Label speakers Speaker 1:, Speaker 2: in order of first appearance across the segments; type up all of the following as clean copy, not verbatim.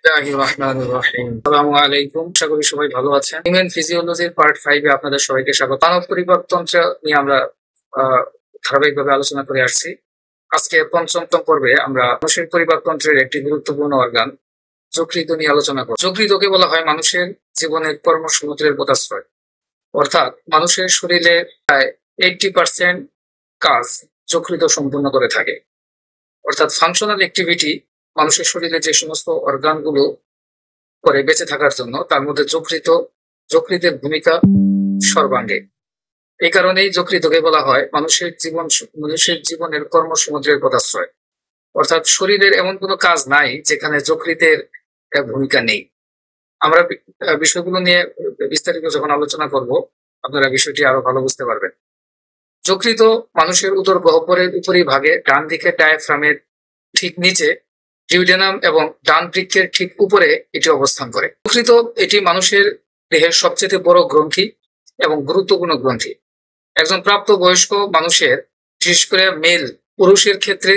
Speaker 1: আসসালামু আলাইকুম। আশা করি সবাই ভালো আছেন। হিউম্যান ফিজিওলজির পার্ট 5 এ আপনাদের সবাইকে স্বাগত। মানব পরিপাকতন্ত্র নিয়ে আমরা ধারাবাহিকভাবে আলোচনা করে আসছি। আজকে পঞ্চমতম পর্বে আমরা মানুষের পরিপাকতন্ত্রের একটি গুরুত্বপূর্ণ অর্গান যকৃত নিয়ে আলোচনা করব। যকৃতকে বলা হয় মানুষের জীবনের কর্মসমুদ্রের পোতাশ্রয়। অর্থাৎ মানুষের শরীরে প্রায় 80% কাজ যকৃত সম্পূর্ণ করে থাকে। অর্থাৎ ফাংশনাল অ্যাক্টিভিটি মানুষের শরীরে যে সমস্ত অর্গানগুলো করে বেঁচে থাকার জন্য তার মধ্যে যকৃতের ভূমিকা সর্বাঙ্গে। এই কারণেই যকৃতকে বলা হয় মানুষের জীবনের কর্মসমুদ্রের পদাশ্রয়। অর্থাৎ শরীরের এমন কোনো কাজ নাই যেখানে যকৃতের ভূমিকা নেই। আমরা বিষয়গুলো নিয়ে বিস্তারিত যখন আলোচনা করব আপনারা বিষয়টি আরো ভালো বুঝতে পারবেন। যকৃত মানুষের উদর গহ্বরের উপরিভাগে ডান দিকে ডায়াফ্রামের ঠিক নিচে ডিউডেনাম এবং ডান বৃক্কের ঠিক উপরে এটি অবস্থান করে। যকৃত এটি মানুষের দেহের সবচেয়ে বড় গ্রন্থি এবং গুরুত্বপূর্ণ গ্রন্থি। একজন প্রাপ্তবয়স্ক মানুষের, বিশেষ করে মেল পুরুষের ক্ষেত্রে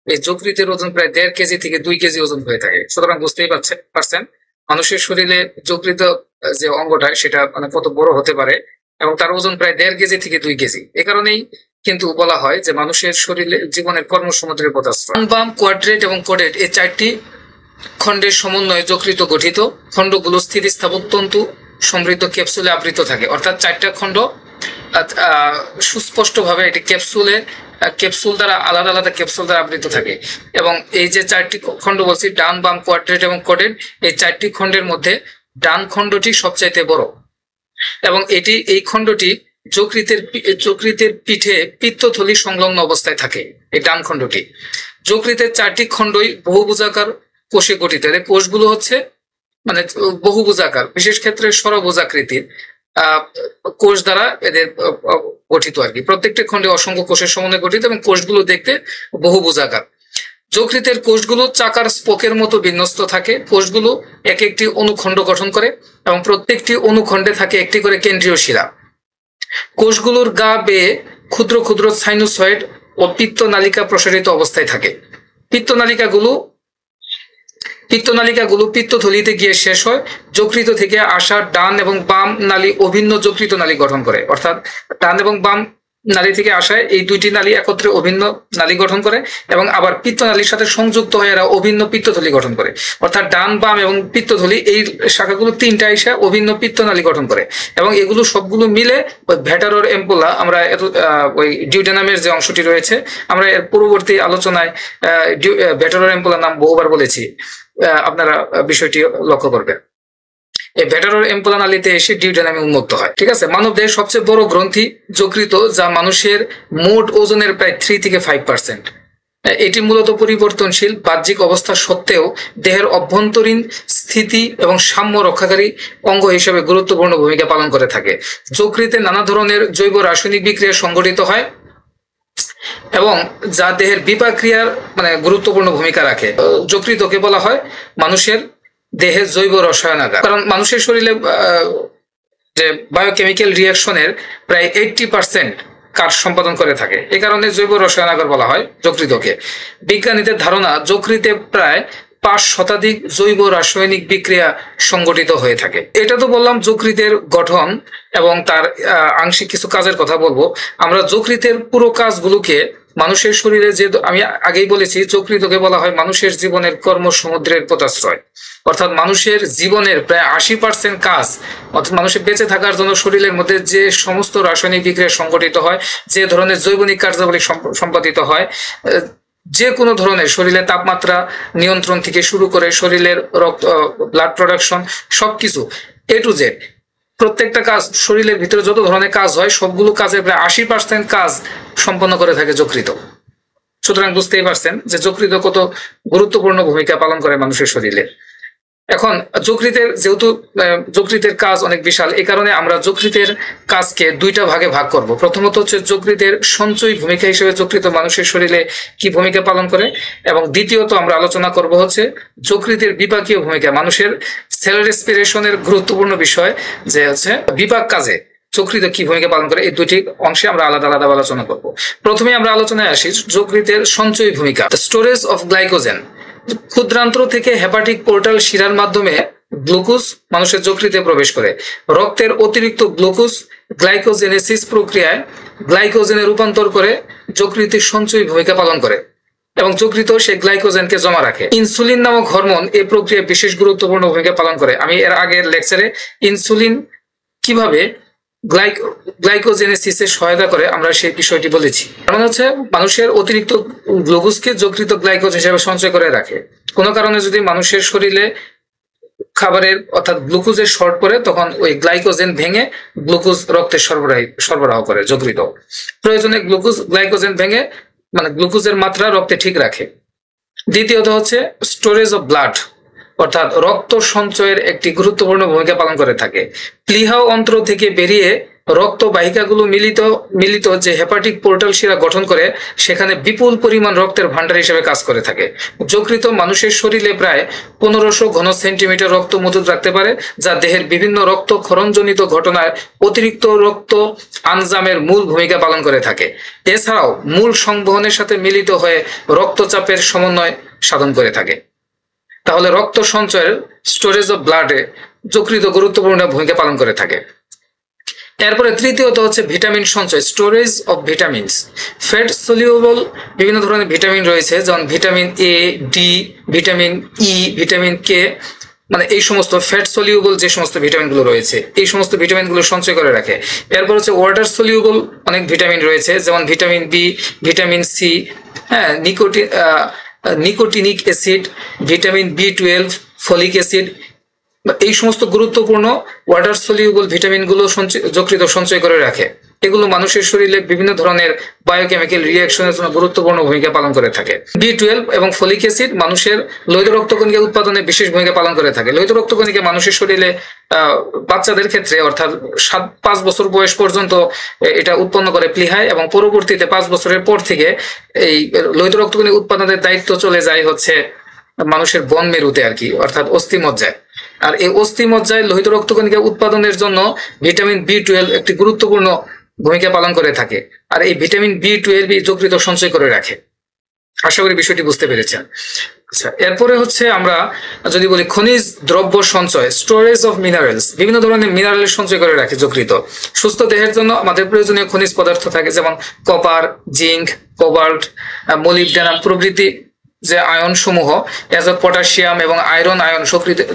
Speaker 1: এই যকৃতের ওজন প্রায় 1.5 কেজি থেকে 2 কেজি ওজন হয়ে থাকে। সুতরাং বুঝতেই পারছেন মানুষের শরীরে যকৃত যে অঙ্গটা সেটা কত বড় হতে পারে এবং তার ওজন প্রায় 1.5 কেজি থেকে 2 কেজি। এ কারণেই কিন্তু বলা হয় যে মানুষের শরীরে জীবনের কর্মসমুদ্রের পোতাশ্রয়। ডান, বাম, কোয়াড্রেট এবং কোডেট এই 4টি খণ্ডের সমন্বয়ে যকৃত গঠিত। খণ্ডগুলো স্থিতিস্থাপক তন্তু সমৃদ্ধ ক্যাপসুলে আবৃত থাকে। অর্থাৎ 4টা খণ্ড সুস্পষ্টভাবে এটি ক্যাপসুল দ্বারা আলাদা আলাদা ক্যাপসুল দ্বারা আবৃত থাকে। এবং এই যে 4টি খণ্ড বলছি, ডান, বাম, কোয়াড্রেট এবং কোডেট, এই 4টি খণ্ডের মধ্যে ডান খণ্ডটি সবচাইতে বড় এবং এই খণ্ডটি যকৃতের পিঠে পিত্তথলি সংলগ্ন অবস্থায় থাকে। এই ডান খণ্ডটি যকৃতের 4টি খণ্ডই বহুভুজাকার কোষে গঠিত। এদের কোষগুলো হচ্ছে বহুভুজাকার, বিশেষ ক্ষেত্রে ষড়ভুজাকৃতির কোষ দ্বারা এদের গঠিত আর কি। প্রত্যেকটি খণ্ডে অসংখ্য কোষের সমন্বয়ে গঠিত এবং কোষগুলো দেখতে বহুভুজাকার। যকৃতের কোষগুলো চাকার স্পোকের মতো বিন্যস্ত থাকে। কোষগুলো এক একটি অনুখণ্ড গঠন করে এবং প্রত্যেকটি অনুখণ্ডে থাকে একটি করে কেন্দ্রীয় শিরা। কোষগুলোর গা বেয়ে ক্ষুদ্র ক্ষুদ্র সাইনোসয়েড ও পিত্ত নালিকা প্রসারিত অবস্থায় থাকে। পিত্তনালিকাগুলো পিত্তথলিতে গিয়ে শেষ হয়। যকৃত থেকে আসা ডান এবং বাম নালী অভিন্ন যকৃত নালী গঠন করে। অর্থাৎ ডান এবং বাম নালী থেকে আসায় এই 2টি নালী একত্রে অভিন্ন নালী গঠন করে এবং আবার পিত্তনালীর সাথে সংযুক্ত হয়ে এরা অভিন্ন পিত্তথলি গঠন করে। অর্থাৎ ডান, বাম এবং পিত্তথলি এই শাখাগুলো 3টা এসে অভিন্ন পিত্তনালী গঠন করে এবং এগুলো সবগুলো মিলে ভ্যাটারর এম্পুলা, আমরা ওই ডিউডেনামের যে অংশটি রয়েছে, আমরা এর পূর্ববর্তী আলোচনায় ভ্যাটারর এম্পুলার নাম বহুবার বলেছি, আপনারা বিষয়টি লক্ষ্য করবেন। এই ভ্যাটারর এম্পুলা নালীতে এসে ডিউডেনামে উন্মুক্ত হয়। ঠিক আছে। মানব দেহের সবচেয়ে বড় গ্রন্থি যকৃত, যা মানুষের মোট ওজনের প্রায় 3 থেকে 5%। এটি মূলত পরিবর্তনশীল বাহ্যিক অবস্থা সত্ত্বেও দেহের অভ্যন্তরীণ স্থিতি এবং সাম্য রক্ষাকারী অঙ্গ হিসেবে গুরুত্বপূর্ণ ভূমিকা পালন করে থাকে। যকৃতে নানা ধরনের জৈব রাসায়নিক বিক্রিয়া সংঘটিত হয় এবং যা দেহের বিপাক ক্রিয়ার গুরুত্বপূর্ণ ভূমিকা রাখে। যকৃতকে বলা হয় মানুষের দেহের জৈব রসায়নাগার, কারণ মানুষের শরীরে যে বায়োকেমিক্যাল রিয়াকশনের প্রায় 80% কাজ সম্পাদন করে থাকে। এই কারণে জৈব রসায়নাগার বলা হয় যকৃতকে। বিজ্ঞানীদের ধারণা যকৃতে প্রায় 5 শতাধিক জৈব রাসায়নিক বিক্রিয়া সংগঠিত হয়ে থাকে। এটা তো বললাম যকৃতের গঠন এবং তার আংশিক কিছু কাজের কথা বলবো। আমরা যকৃতের পুরো কাজগুলোকে মানুষের শরীরে, যে আমি আগেই বলেছি যকৃতকে বলা হয় মানুষের জীবনের কর্মসমুদ্রের পোতাশ্রয়। অর্থাৎ মানুষের জীবনের প্রায় 80% কাজ, অর্থাৎ মানুষের বেঁচে থাকার জন্য শরীরের মধ্যে যে সমস্ত রাসায়নিক বিক্রিয়া সংঘটিত হয়, যে ধরনের জৈবনিক কার্যাবলী সম্পাদিত হয়, যে কোনো ধরনের শরীরের তাপমাত্রা নিয়ন্ত্রণ থেকে শুরু করে শরীরের ব্লাড প্রোডাকশন, সবকিছু A to Z, প্রত্যেকটা কাজ, শরীরের ভিতরে যত ধরনের কাজ হয় সবগুলো কাজের প্রায় 80% কাজ সম্পন্ন করে থাকে যকৃত। সুতরাং বুঝতেই পারছেন যে যকৃত কত গুরুত্বপূর্ণ ভূমিকা পালন করে মানুষের শরীরে। এখন যেহেতু যকৃতের কাজ অনেক বিশাল, এই কারণে আমরা যকৃতের কাজকে 2টা ভাগে ভাগ করব। প্রথমত হচ্ছে যকৃতের সঞ্চয়ী ভূমিকা হিসেবে যকৃত মানুষের শরীরে কি ভূমিকা পালন করে, এবং দ্বিতীয়ত আমরা আলোচনা করব হচ্ছে যকৃতের বিপাকীয় ভূমিকা, মানুষের সেল রেসপিরেশনের গুরুত্বপূর্ণ বিষয় যে হচ্ছে বিপাক কাজে যকৃত কি ভূমিকা পালন করে। এই 2টি অংশে আমরা আলাদা আলাদা আলোচনা করব। প্রথমে আমরা আলোচনায় আসি যকৃতের সঞ্চয়ী ভূমিকা, স্টোরেজ অফ গ্লাইকোজেন। ক্ষুদ্রান্ত্র থেকে হেপাটিক পোর্টাল শিরার মাধ্যমে গ্লুকোজ মানুষের যকৃতে প্রবেশ করে। রক্তের অতিরিক্ত গ্লুকোজ গ্লাইকোজেনেসিস প্রক্রিয়ায় গ্লাইকোজেনে রূপান্তর করে যকৃতের সঞ্চয়ী ভূমিকা পালন করে এবং যকৃত সেই গ্লাইকোজেনকে জমা রাখে। ইনসুলিন নামক হরমোন এই প্রক্রিয়ায় বিশেষ গুরুত্বপূর্ণ ভূমিকা পালন করে। আমি এর আগের লেকচারে ইনসুলিন কিভাবে গ্লাইকোজেনেসিসে সহায়তা করে আমরা সেই বিষয়টি বলেছি। কারণ হচ্ছে মানুষের অতিরিক্ত গ্লুকোজকে যকৃত গ্লাইকোজ হিসেবে সঞ্চয় করে রাখে। কোনো কারণে যদি মানুষের শরীরে খাবারের অর্থাৎ গ্লুকোজের শর্ট পড়ে, তখন ওই গ্লাইকোজেন ভেঙে গ্লুকোজ রক্তে সরবরাহ করে যকৃত। প্রয়োজনে গ্লাইকোজেন ভেঙে মানে গ্লুকোজের মাত্রা রক্তে ঠিক রাখে। দ্বিতীয়ত হচ্ছে স্টোরেজ অফ ব্লাড, অর্থাৎ রক্ত সঞ্চয়ের একটি গুরুত্বপূর্ণ ভূমিকা পালন করে থাকে। প্লীহা অন্ত্র থেকে বেরিয়ে রক্ত বাহিকাগুলো মিলিত যে হেপাটিক পোর্টাল শিরা গঠন করে, সেখানে বিপুল পরিমাণ রক্তের ভান্ডার হিসেবে কাজ করে থাকে। যকৃত মানুষের শরীরে প্রায় 1500 ঘন সেন্টিমিটার রক্ত মজুদ রাখতে পারে, যা দেহের বিভিন্ন রক্ত ক্ষরণজনিত ঘটনায় অতিরিক্ত রক্ত আনজামের মূল ভূমিকা পালন করে থাকে। এছাড়াও মূল সংবহনের সাথে মিলিত হয়ে রক্তচাপের সমন্বয় সাধন করে থাকে। তাহলে রক্ত সঞ্চয়ের স্টোরেজ অফ ব্লাডে যকৃত গুরুত্বপূর্ণ ভূমিকা পালন করে থাকে। এরপরে তৃতীয়ত হচ্ছে ভিটামিন সঞ্চয়, storage of vitamins. Fat soluble বিভিন্ন ধরনের ভিটামিন রয়েছে, যেমন vitamin A, D, vitamin E, vitamin K, মানে এই সমস্ত ফ্যাট সলিউবল যে সমস্ত ভিটামিনগুলো রয়েছে, এই সমস্ত ভিটামিনগুলো সঞ্চয় করে রাখে। এরপর হচ্ছে ওয়াটার সলিউবল অনেক ভিটামিন রয়েছে, যেমন ভিটামিন বি, ভিটামিন সি, হ্যাঁ, নিকোটিনিক অ্যাসিড, ভিটামিন বি12, ফলিক অ্যাসিড, এই সমস্ত গুরুত্বপূর্ণ ওয়াটার সলিউবল ভিটামিনগুলো যকৃত সঞ্চয় করে রাখে। এগুলো মানুষের শরীরে বিভিন্ন ধরনের বায়োকেমিক্যাল রিঅ্যাকশনের জন্য গুরুত্বপূর্ণ ভূমিকা পালন করে থাকে। বি12 এবং ফলিক অ্যাসিড মানুষের লোহিত রক্তকণিকা উৎপাদনে বিশেষ ভূমিকা পালন করে থাকে। লোহিত রক্তকণিকা মানুষের শরীরে বাচ্চাদের ক্ষেত্রে অর্থাৎ 5 বছর বয়স পর্যন্ত এটা উৎপন্ন করে প্লীহায়, এবং পরবর্তীতে 5 বছরের পর থেকে এই লোহিত রক্তকণিকা উৎপাদনের দায়িত্ব চলে যায় হচ্ছে মানুষের বন মেরুতে আর কি, অর্থাৎ অস্থিমজ্জায়। আর এই অস্থিমজ্জায় লোহিত রক্তকণিকা উৎপাদনের জন্য ভিটামিন বি12 একটি গুরুত্বপূর্ণ ভূমিকা পালন করে থাকে। আর এই ভিটামিন বি12 যকৃত সঞ্চয় করে রাখে। আশা করি বিষয়টি বুঝতে পেরেছেন। আচ্ছা, এরপরে হচ্ছে আমরা যদি বলি খনিজ দ্রব্য সঞ্চয়, স্টোরেজ অফ মিনারেলস। বিভিন্ন ধরনের মিনারেল সঞ্চয় করে রাখে যকৃত। সুস্থ দেহের জন্য আমাদের প্রয়োজনীয় খনিজ পদার্থ থাকে, যেমন কপার, জিঙ্ক, কোবাল্ট, মলিবডেনাম প্রভৃতি যে আয়ন সমূহ, অ্যাজট, পটাশিয়াম এবং আয়রন আয়ন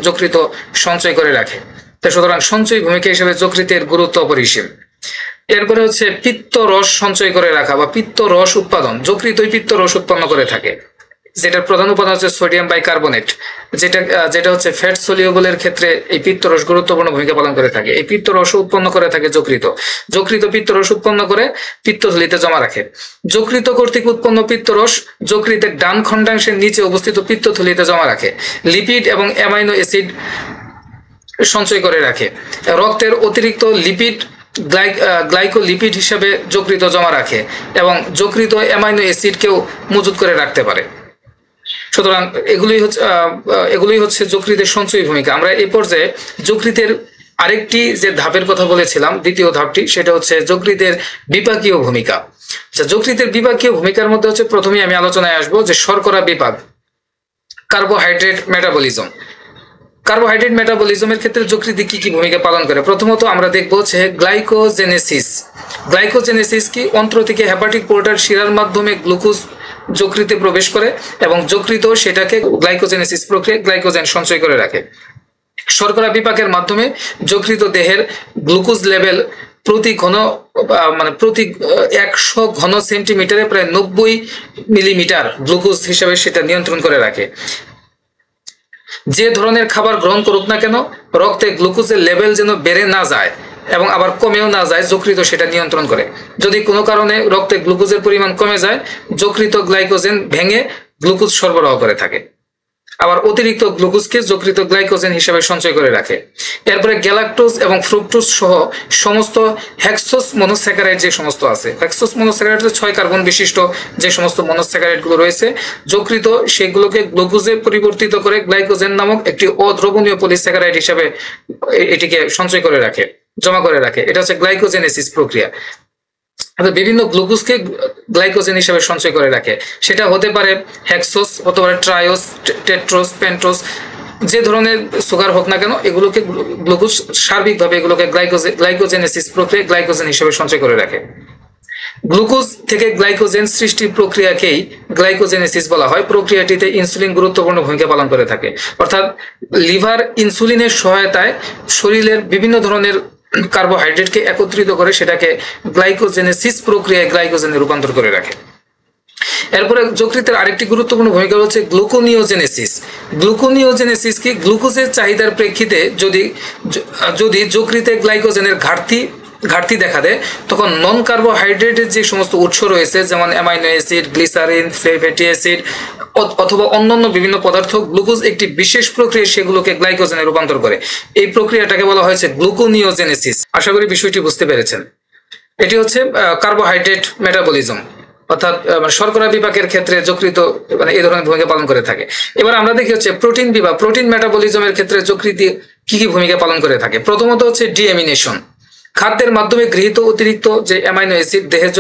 Speaker 1: যকৃত সঞ্চয় করে রাখে। সুতরাং সঞ্চয় ভূমিকা হিসেবে যকৃতের গুরুত্ব অপরিসীম। এরপরে হচ্ছে পিত্ত রস সঞ্চয় করে রাখা বা পিত্ত রস উৎপাদন। যকৃতই পিত্ত রস উৎপন্ন করে থাকে, যেটার প্রধান উপাদান হচ্ছে সোডিয়াম বাইকার্বনেট, যেটা হচ্ছে ফ্যাট সলিউবলের ক্ষেত্রে এই পিত্তরস গুরুত্বপূর্ণ ভূমিকা পালন করে থাকে। এই পিত্তরস উৎপন্ন করে থাকে যকৃত পিত্তরস উৎপন্ন করে পিত্তথলিতে জমা রাখে। যকৃত কর্তৃক উৎপন্ন পিত্তরস যকৃতের ডান খণ্ডাংশের নিচে অবস্থিত পিত্তথলিতে জমা রাখে। লিপিড এবং অ্যামাইনো অ্যাসিড সঞ্চয় করে রাখে। রক্তের অতিরিক্ত লিপিড গ্লাইকোলিপিড হিসেবে যকৃত জমা রাখে এবং যকৃত অ্যামাইনো অ্যাসিডকেও মজুত করে রাখতে পারে। সুতরাং এগুলোই হচ্ছে যকৃতের সঞ্চয়ী ভূমিকা। আমরা এই পর্যায়ে যকৃতের আরেকটি যে ধাপের কথা বলেছিলাম, দ্বিতীয় ধাপটি, সেটা হচ্ছে যকৃতের বিপাকীয় ভূমিকা। আচ্ছা, যকৃতের বিপাকীয় ভূমিকার মধ্যে হচ্ছে প্রথমেই আমি আলোচনায় আসবো যে শর্করা বিপাক, কার্বোহাইড্রেট মেটাবলিজম। কার্বোহাইড্রেট মেটাবলিজমের ক্ষেত্রে যকৃত কি কি ভূমিকা পালন করে? প্রথমত আমরা দেখবো হচ্ছে গ্লাইকোজেনেসিস। গ্লাইকোজেনেসিস কি? অন্ত্র থেকে হেপাটিক পোর্টাল শিরার মাধ্যমে গ্লুকোজ যকৃতে প্রবেশ করে এবং যকৃত সেটাকে গ্লাইকোজেনেসিস প্রক্রিয়া গ্লাইকোজেন সঞ্চয় করে রাখে। শর্করা বিপাকের মাধ্যমে যকৃত দেহের গ্লুকোজ লেভেল প্রতি 100 ঘন সেন্টিমিটারে প্রায় 90 মিলিমিটার গ্লুকোজ হিসাবে সেটা নিয়ন্ত্রণ করে রাখে। যে ধরনের খাবার গ্রহণ করুক না কেন, রক্তে গ্লুকোজের লেভেল যেন বেড়ে না যায় এবং আবার কমেও না যায়, যকৃত সেটা নিয়ন্ত্রণ করে। যদি কোনো কারণে রক্তে গ্লুকোজের পরিমাণ কমে যায়, যকৃত গ্লাইকোজেন ভেঙে গ্লুকোজ সরবরাহ করে থাকে। আবার অতিরিক্ত গ্লুকোজকে যকৃত গ্লাইকোজেন হিসেবে সঞ্চয় করে রাখে। এরপরে গ্যালাক্টোজ এবং ফ্রুক্টোজ সহ সমস্ত হেক্সোস মনোস্যাকারাইড যে সমস্ত আছে, হেক্সোস মনোস্যাকারাইড 6 কার্বন বিশিষ্ট যে সমস্ত মনোস্যাকারাইডগুলো রয়েছে, যকৃত সেগুলোকে গ্লুকোজে পরিবর্তিত করে গ্লাইকোজেন নামক একটি অদ্রবণীয় পলিস্যাকারাইড হিসেবে এটিকে সঞ্চয় করে রাখে, জমা করে রাখে। এটা হচ্ছে গ্লাইকোজেনেসিস প্রক্রিয়া। বিভিন্ন গ্লুকোজকে গ্লাইকোজেন হিসেবে সঞ্চয় করে রাখে। সেটা হতে পারে হেক্সোস, হতে পারে ট্রায়োস, টেট্রোস, পেন্টোস, যে ধরনের সুগার হোক না কেন এগুলোকে গ্লুকোজ সার্বিকভাবে এগুলোকে গ্লাইকোজেনেসিস প্রক্রিয়া গ্লাইকোজেন হিসেবে সঞ্চয় করে রাখে। গ্লুকোজ থেকে গ্লাইকোজেন সৃষ্টির প্রক্রিয়াকেই গ্লাইকোজেনেসিস বলা হয়। প্রক্রিয়াটিতে ইনসুলিন গুরুত্বপূর্ণ ভূমিকা পালন করে থাকে। অর্থাৎ লিভার ইনসুলিনের সহায়তায় শরীরের বিভিন্ন ধরনের কার্বোহাইড্রেটকে একত্রিত করে সেটাকে গ্লাইকোজেনেসিস প্রক্রিয়ায় গ্লাইকোজেনে রূপান্তর করে রাখে। এরপরে যকৃতের আরেকটি গুরুত্বপূর্ণ ভূমিকা হচ্ছে গ্লুকোনিওজেনেসিস। গ্লুকোনিওজেনেসিস কি, গ্লুকোজের চাহিদার প্রেক্ষিতে যদি যকৃতে গ্লাইকোজেনের ঘাটতি দেখা দেয়, তখন নন কার্বোহাইড্রেটের যে সমস্ত উৎস রয়েছে যেমন amino acid, glycerine, fatty acid অথবা অন্যান্য বিভিন্ন পদার্থ, গ্লুকোজ একটি বিশেষ প্রক্রিয়া সেগুলোকে গ্লাইকোজেনে রূপান্তর করে। এই প্রক্রিয়াটাকে বলা হয়েছে গ্লুকোনিওজেনেসিস। আশা করি বিষয়টি বুঝতে পেরেছেন। এটি হচ্ছে কার্বোহাইড্রেট মেটাবলিজম, অর্থাৎ শর্করা বিপাকের ক্ষেত্রে যকৃত এই ধরনের ভূমিকা পালন করে থাকে। এবার আমরা দেখি হচ্ছে প্রোটিন বিভাগ, প্রোটিন মেটাবলিজমের ক্ষেত্রে যকৃত কি কি ভূমিকা পালন করে থাকে। প্রথমত হচ্ছে ডিএমিনেশন। খাদ্যের মাধ্যমে গৃহীত অতিরিক্ত যে অ্যামাইনো অ্যাসিড দেহের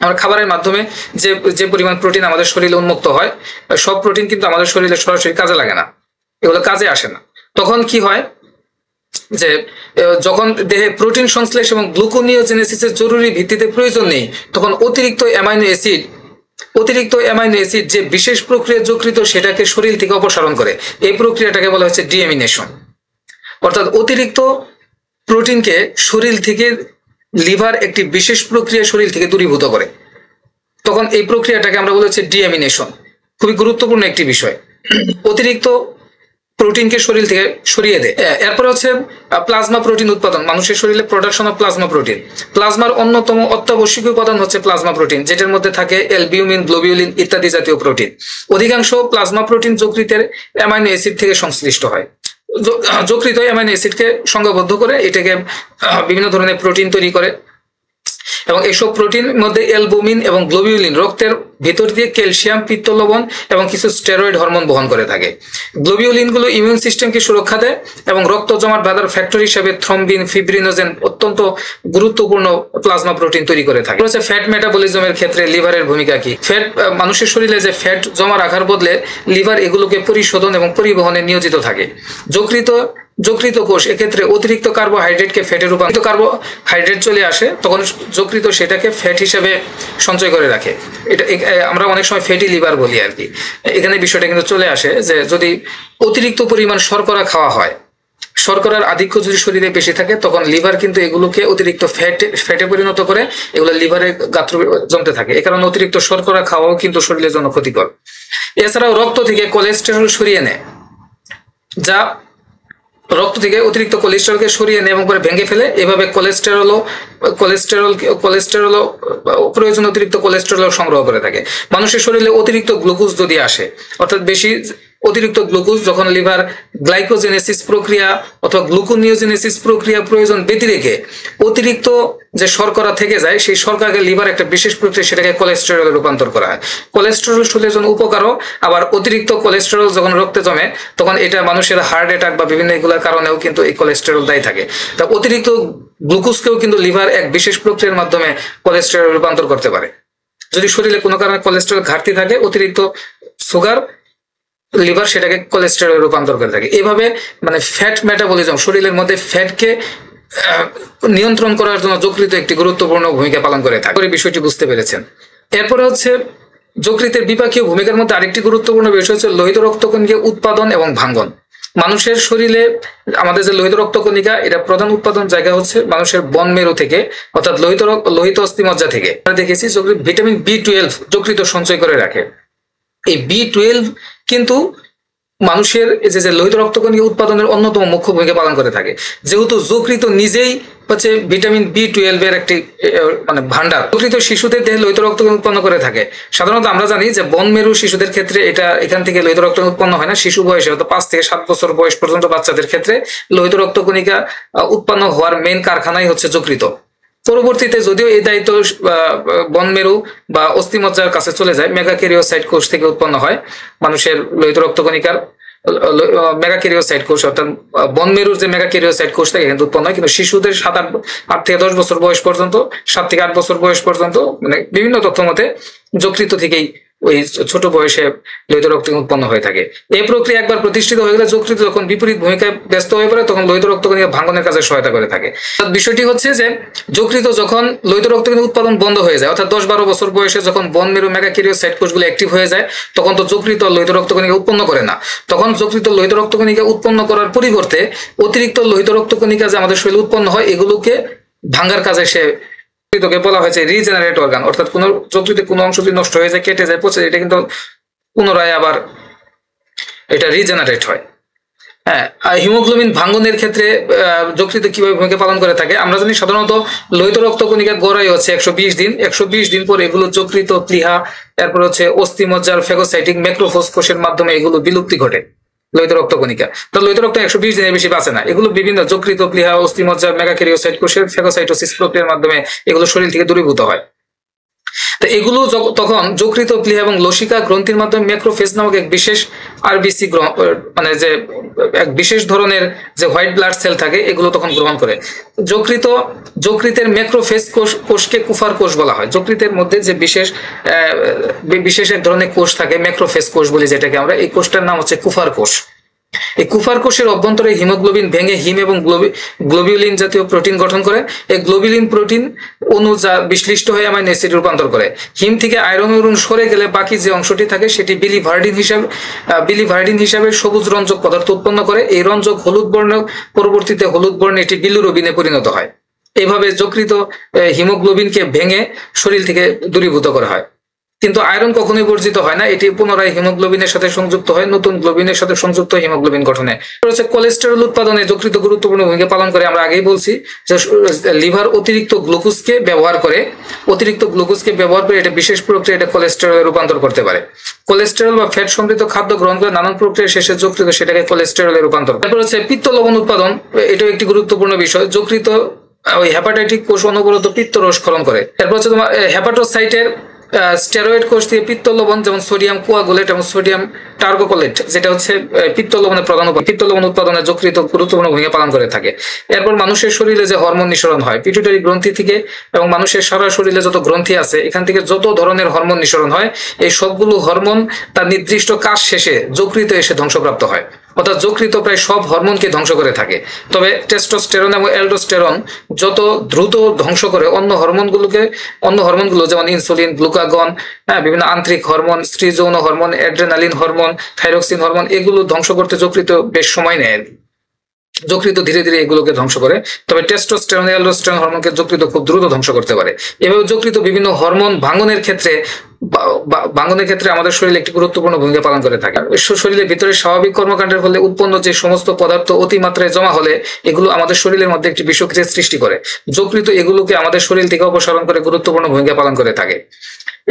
Speaker 1: আমার খাবারের মাধ্যমে যে পরিমাণ প্রোটিন আমাদের শরীরে উন্মুক্ত হয়, সব প্রোটিন কিন্তু আমাদের শরীরে সরাসরি কাজে লাগে না, এগুলো কাজে আসে না। তখন কি হয় যে যখন দেহে প্রোটিন সংশ্লেষ এবং গ্লুকোনিওজেনেসিসের জরুরি ভিত্তিতে প্রয়োজন নেই, তখন অতিরিক্ত অ্যামাইনো অ্যাসিড যে বিশেষ প্রক্রিয়া যকৃত সেটাকে শরীর থেকে অপসারণ করে। এই প্রক্রিয়াটাকে বলা হচ্ছে ডিএমিনেশন। অর্থাৎ অতিরিক্ত প্রোটিনকে শরীর থেকে লিভার একটি বিশেষ প্রক্রিয়া শরীর থেকে দূরীভূত করে, তখন এই প্রক্রিয়াটাকে আমরা বলেছি ডিএমিনেশন। খুবই গুরুত্বপূর্ণ একটি বিষয়। অতিরিক্ত প্রোটিনকে শরীর থেকে সরিয়ে দেয়। এরপরে হচ্ছে প্লাজমা প্রোটিন উৎপাদন, মানুষের শরীরে প্রোডাকশন অফ প্লাজমা প্রোটিন। প্লাজমার অন্যতম অত্যাবশ্যকীয় উপাদান হচ্ছে প্লাজমা প্রোটিন, যেটার মধ্যে থাকে অ্যালবিউমিন, গ্লোবিউলিন ইত্যাদি জাতীয় প্রোটিন। অধিকাংশ প্লাজমা প্রোটিন যকৃতের অ্যামাইনো অ্যাসিড থেকে সংশ্লিষ্ট হয়। যকৃত অ্যামাইনো অ্যাসিডকে সংঘবদ্ধ করে এটাকে বিভিন্ন ধরনের প্রোটিন তৈরি করে, এবং এইসব প্রোটিন মধ্যে অ্যালবুমিন এবং গ্লোবিউলিন রক্তের ভিতর দিয়ে ক্যালসিয়াম, পিত্ত লবণ এবং কিছু স্টেরয়েড হরমোন বহন করে থাকে। গ্লোবিউলিনগুলো ইমিউন সিস্টেমকে সুরক্ষা দেয় এবং রক্ত জমাট বাঁধার ফ্যাক্টর হিসেবে থ্রম্বিন, ফিব্রিনোজেন অত্যন্ত গুরুত্বপূর্ণ প্লাজমা প্রোটিন তৈরি করে থাকে। হচ্ছে ফ্যাট মেটাবলিজমের ক্ষেত্রে লিভারের ভূমিকা কি। ফ্যাট, মানুষের শরীরে যে ফ্যাট জমা রাখার বদলে লিভার এগুলোকে পরিশোধন এবং পরিবহনে নিয়োজিত থাকে। যকৃত কোষ এক্ষেত্রে অতিরিক্ত কার্বোহাইড্রেটকে ফ্যাটে রূপান্তর, কার্বোহাইড্রেট চলে আসে তখন যকৃত সেটাকে ফ্যাট হিসেবে সঞ্চয় করে রাখে। এটা আমরা অনেক সময় ফ্যাটি লিভার বলি আর কি। এখানে বিষয়টা কিন্তু চলে আসে যে যদি অতিরিক্ত পরিমাণ শর্করা খাওয়া হয়, শর্করার আধিক্য যদি শরীরে বেশি থাকে, তখন লিভার কিন্তু এগুলোকে অতিরিক্ত ফ্যাটে পরিণত করে এগুলো লিভারে গাত্র জমতে থাকে। এ কারণে অতিরিক্ত শর্করা খাওয়াও কিন্তু শরীরের জন্য ক্ষতিকর। এছাড়াও রক্ত থেকে কোলেস্টেরল সরিয়ে নেয়, যা রক্ত থেকে অতিরিক্ত কোলেস্টেরলকে সরিয়ে নেয় এবং পরে ভেঙে ফেলে। এভাবে কোলেস্টেরল প্রয়োজন অতিরিক্ত কোলেস্টেরল সংগ্রহ করে থাকে। মানুষের শরীরে অতিরিক্ত গ্লুকোজ যদি আসে, অর্থাৎ বেশি অতিরিক্ত গ্লুকোজ যখন লিভার গ্লাইকোজেনেসিস প্রক্রিয়া অথবা গ্লুকোনিওজেনেসিস প্রক্রিয়া প্রয়োজন ব্যতি রেখে অতিরিক্ত যে শর্করা থেকে যায়, সেই শর্করাকে লিভার একটা বিশেষ প্রক্রিয়া সেটাকে কোলেস্টেরলে রূপান্তর করা হয়। কোলেস্টেরল শরীরের জন্য উপকারও, আবার অতিরিক্ত কোলেস্টেরল যখন রক্তে জমে তখন এটা মানুষের হার্ট অ্যাটাক বা বিভিন্ন এগুলোর কারণেও কিন্তু এই কোলেস্টেরল দায়ী থাকে। তা অতিরিক্ত গ্লুকোজকেও কিন্তু লিভার এক বিশেষ প্রক্রিয়ার মাধ্যমে কোলেস্টেরল রূপান্তর করতে পারে। যদি শরীরে কোনো কারণে কোলেস্টেরল ঘাটতি থাকে, অতিরিক্ত সুগার, লিভার সেটাকে কোলেস্টেরলে রূপান্তর করে থাকে। এইভাবে ফ্যাট মেটাবলিজম, শরীরের মধ্যে ফ্যাটকে নিয়ন্ত্রণ করার জন্য যকৃত একটি গুরুত্বপূর্ণ ভূমিকা পালন করে থাকে। বিষয়টি বুঝতে পেরেছেন। এরপরে হচ্ছে যকৃতের বিপাকীয় ভূমিকার মধ্যে আরেকটি গুরুত্বপূর্ণ বিষয় হচ্ছে লোহিত রক্তকণিকা উৎপাদন এবং ভাঙ্গন। মানুষের শরীরে আমাদের যে লোহিত রক্তকণিকা, এটা প্রধান উৎপাদন জায়গা হচ্ছে মানুষের বন মেরু থেকে, অর্থাৎ লোহিত অস্থিমজ্জা থেকে। আমরা দেখেছি যকৃত ভিটামিন B12 যকৃত সঞ্চয় করে রাখে। এই B12 কিন্তু মানুষের যে লোহিত রক্তকণিকা উৎপাদনের অন্যতম মুখ্য ভূমিকা পালন করে থাকে। যেহেতু যকৃত নিজেই হচ্ছে ভিটামিন B12 এর একটি ভান্ডার, যকৃত শিশুদের দেহে লোহিত রক্তকণিকা উৎপন্ন করে থাকে। সাধারণত আমরা জানি যে বনমেরু শিশুদের ক্ষেত্রে এখান থেকে লোহিত রক্তকণিকা উৎপন্ন হয় না। শিশু বয়সে হয়তো 5 থেকে 7 বছর বয়স পর্যন্ত বাচ্চাদের ক্ষেত্রে লোহিত রক্তকণিকা উৎপন্ন হওয়ার মেইন কারখানাই হচ্ছে যকৃত। পরবর্তীতে যদিও এই দায়িত্ব বনমেরু বা অস্থিমজ্জার কাছে চলে যায়, মেগাক্যারিওসাইট কোষ থেকে উৎপন্ন হয় মানুষের লোহিত রক্তকণিকার মেগাক্যারিওসাইট কোষ অর্থাৎ বনমেরুর যে মেগাক্যারিওসাইট কোষ থেকে কিন্তু উৎপন্ন হয়, কিন্তু শিশুদের 8 থেকে 10 বছর বয়স পর্যন্ত, 7 থেকে 8 বছর বয়স পর্যন্ত, মানে বিভিন্ন তথ্য মতে যকৃত থেকেই ওই ছোট বয়সে লোহিত রক্ত উৎপন্ন হয়ে থাকে। এই প্রক্রিয়া একবার প্রতিষ্ঠিত হয়ে গেলে যকৃত যখন বিপরীত ভূমিকায় ব্যস্ত হয়ে পড়ে তখন লোহিত রক্তকণিকা ভাঙনের কাজে সহায়তা করে থাকে। বিষয়টি হচ্ছে যে যকৃত যখন লোহিত রক্তকণিকা উৎপাদন বন্ধ হয়ে যায়, অর্থাৎ 10-12 বছর বয়সে যখন বন মেরু মেগাক্যারিওসাইট কোষগুলো অ্যাক্টিভ হয়ে যায়, তখন তো যকৃত লোহিত রক্তকণিকা উৎপন্ন করে না। তখন যকৃত লোহিত রক্তকণিকা উৎপন্ন করার পরিবর্তে অতিরিক্ত লোহিত রক্তকণিকা যে আমাদের শরীরে উৎপন্ন হয় এগুলোকে ভাঙার কাজে সে যকৃতকে বলা হয়েছে রিজেনারেট অর্গান, অর্থাৎ কোন যকৃতে কোনো অংশ যদি নষ্ট হয়ে যায়, কেটে যায়, পচে যায়, এটা কিন্তু পুনরায় আবার এটা রিজেনারেট হয়। হ্যাঁ, হিমোগ্লোবিন ভাঙ্গনের ক্ষেত্রে যকৃত কিভাবে ভূমিকা পালন করে থাকে আমরা জানি। সাধারণত লোহিত রক্তকণিকার গড়াই হচ্ছে 120 দিন। 120 দিন পর এগুলো যকৃত, প্লীহা, এরপর হচ্ছে অস্থিমজ্জার ফেগোসাইটিক ম্যাক্রোফোজ কোষের মাধ্যমে এগুলো বিলুপ্তি ঘটে লোহিত রক্তকণিকা। তো লোহিত রক্ত 120 দিনের বেশি বাঁচে না। এগুলো বিভিন্ন যকৃত, প্লীহা, অস্থিমজ্জা, মেগাক্যারিওসাইট কোষের ফেগোসাইটোসিস প্রক্রিয়ার মাধ্যমে এগুলো শরীর থেকে দূরীভূত হয়। তো এগুলো তখন যকৃত, প্লীহা এবং লসিকা গ্রন্থির মাধ্যমে ম্যাক্রোফেজ নামক এক বিশেষ আরবিসি মানে যে এক বিশেষ ধরনের যে হোয়াইট ব্লাড সেল থাকে এগুলো তখন গ্রহণ করে। যকৃতের ম্যাক্রোফেজ কোষকে কুফার কোষ বলা হয়। যকৃতের মধ্যে যে বিশেষ এক ধরনের কোষ থাকে ম্যাক্রোফেজ কোষ বলি যেটাকে আমরা, এই কোষটার নাম হচ্ছে কুফার কোষ। এই কুফার কোষের অভ্যন্তরে হিমোগ্লোবিন ভেঙে হিম এবং গ্লোবিউলিন জাতীয় প্রোটিন গঠন করে। এই গ্লোবিউলিন প্রোটিন অণু যা বিশ্লিষ্ট হয়ে অ্যামাইনো অ্যাসিডে রূপান্তর করে। হিম থেকে আয়রন অণু সরে গেলে বাকি যে অংশটি থাকে সেটি বিলিভার্ডিন হিসাবে সবুজ রঞ্জক পদার্থ উৎপন্ন করে। এই রঞ্জক হলুদ বর্ণ, পরবর্তীতে হলুদ বর্ণে এটি বিলিরুবিনে পরিণত হয়। এইভাবে যকৃত হিমোগ্লোবিনকে ভেঙে শরীর থেকে দূরীভূত করা হয়। কিন্তু আয়রন কখনোই বর্জিত হয় না, এটি পুনরায় হিমোগ্লোবিনের সাথে সংযুক্ত হয়, নতুন গ্লোবিনের সাথে সংযুক্ত হিমোগ্লোবিন গঠনে। কোলেস্টেরল উৎপাদনে যকৃত গুরুত্বপূর্ণ ভূমিকা পালন করে। আমরা আগেই বলছি যে লিভার অতিরিক্ত গ্লুকোজকে ব্যবহার করে এটা বিশেষ প্রক্রিয়া এটা কোলেস্টেরলে রূপান্তর করতে পারে। কোলেস্টেরল বা ফ্যাট সমৃদ্ধ খাদ্য গ্রহণ করে নানান প্রক্রিয়া শেষে যকৃত সেটাকে কোলেস্টেরলে রূপান্তর করে। তারপর হচ্ছে পিত্ত লবণ উৎপাদন, এটাও একটি গুরুত্বপূর্ণ বিষয়। যকৃত ওই হেপাটাইটিক কোষ অনবরত পিত্ত রস ক্ষরণ করে। তারপর হচ্ছে তোমার হেপাটোসাইটের স্টেরয়েড কোষ দিয়ে পিত্ত লবণ যেমন সোডিয়াম কোয়াগুলেট এবং সোডিয়াম টার্গোকোলেট, যেটা হচ্ছে পিত্ত লবণের প্রধান উপাদান, পিত্ত লবণ উৎপাদনে যকৃত গুরুত্বপূর্ণ ভূমিকা পালন করে থাকে। এরপর মানুষের শরীরে যে হরমোন নিঃসরণ হয় পিটুইটারি গ্রন্থি থেকে এবং মানুষের সারা শরীরে যত গ্রন্থি আছে এখান থেকে যত ধরনের হরমোন নিঃসরণ হয়, এই সবগুলো হরমোন তার নির্দিষ্ট কাজ শেষে যকৃতে এসে ধ্বংসপ্রাপ্ত হয়। অর্থাৎ যকৃত প্রায় সব হরমোনকে ধ্বংস করে থাকে। তবে টেস্টোস্টেরন এবং অ্যালডোস্টেরন যত দ্রুত ধ্বংস করে অন্য হরমোনগুলো যেমন ইনসুলিন, গ্লুকাগন, বিভিন্ন আন্তরিক হরমোন, স্ত্রী যৌন hormone, adrenaline hormone, thyroxine hormone, এগুলো ধ্বংস করতে যকৃত বেশ সময় নেয়। যকৃত ধীরে ধীরে এগুলোকে ধ্বংস করে। তবে টেস্টোস্টেরন, অ্যালডোস্টেরন হরমোনকে যকৃত খুব দ্রুত ধ্বংস করতে পারে। এভাবে যকৃত বিভিন্ন হরমোন ভাঙনের ক্ষেত্রে আমাদের শরীরে একটি গুরুত্বপূর্ণ ভূমিকা পালন করে থাকে। শরীরের ভিতরে স্বাভাবিক কর্মকাণ্ডের ফলে উৎপন্ন যে সমস্ত পদার্থ অতিমাত্রায় জমা হলে এগুলো আমাদের শরীরের মধ্যে একটি বিষক্রিয়ার সৃষ্টি করে। যকৃত এগুলোকে আমাদের শরীর থেকে অপসারণ করে গুরুত্বপূর্ণ ভূমিকা পালন করে থাকে।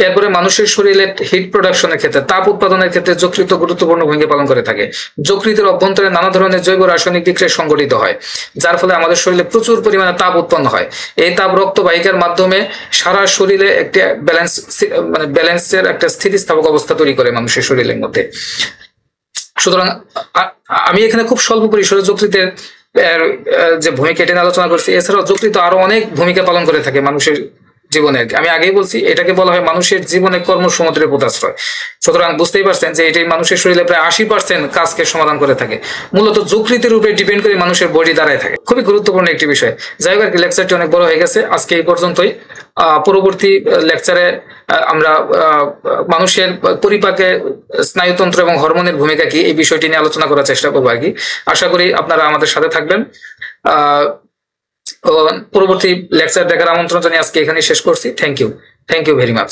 Speaker 1: এরপরে মানুষের শরীরে হিট প্রোডাকশনের ক্ষেত্রে, তাপ উৎপাদনের ক্ষেত্রে যকৃত গুরুত্বপূর্ণ ভূমিকা পালন করে থাকে। যকৃতের অভ্যন্তরে নানা ধরনের জৈব রাসায়নিক বিক্রিয়া সংঘটিত হয়, যার ফলে আমাদের শরীরে প্রচুর পরিমাণে তাপ উৎপন্ন হয়। এই তাপ রক্তবাহিকার মাধ্যমে সারা শরীরে একটি ব্যালেন্সের একটা স্থিতিস্থাপক অবস্থা তৈরি করে মানুষের শরীরের মধ্যে। সুতরাং আমি এখানে খুব স্বল্প পরিসরে যকৃতের যে ভূমিকা এটা আলোচনা করছি। এছাড়াও যকৃত আরো অনেক ভূমিকা পালন করে থাকে মানুষের জীবনে। আমি আগেই বলছি এটাকে বলা হয় মানুষের জীবনে কর্মসমুদ্রের পোতাশ্রয়। সুতরাং বুঝতেই পারছেন যে এটাই মানুষের শরীরে প্রায় 80% কাজকে সমাধান করে থাকে। মূলত যকৃতের উপরে ডিপেন্ড করে মানুষের বডি দাঁড়ায় থাকে। খুবই গুরুত্বপূর্ণ একটি বিষয়। যাই হোক, লেকচারটি অনেক বড় হয়ে গেছে, আজকে এই পর্যন্তই। পরবর্তী লেকচারে আমরা মানুষের পরিপাকে স্নায়ুতন্ত্র এবং হরমোনের ভূমিকা কি এই বিষয়টি নিয়ে আলোচনা করার চেষ্টা করবো আর কি। আশা করি আপনারা আমাদের সাথে থাকবেন। পরবর্তী লেকচার দেখার আমন্ত্রণ জানিয়ে আজকে এখানে শেষ করছি। Thank you very much.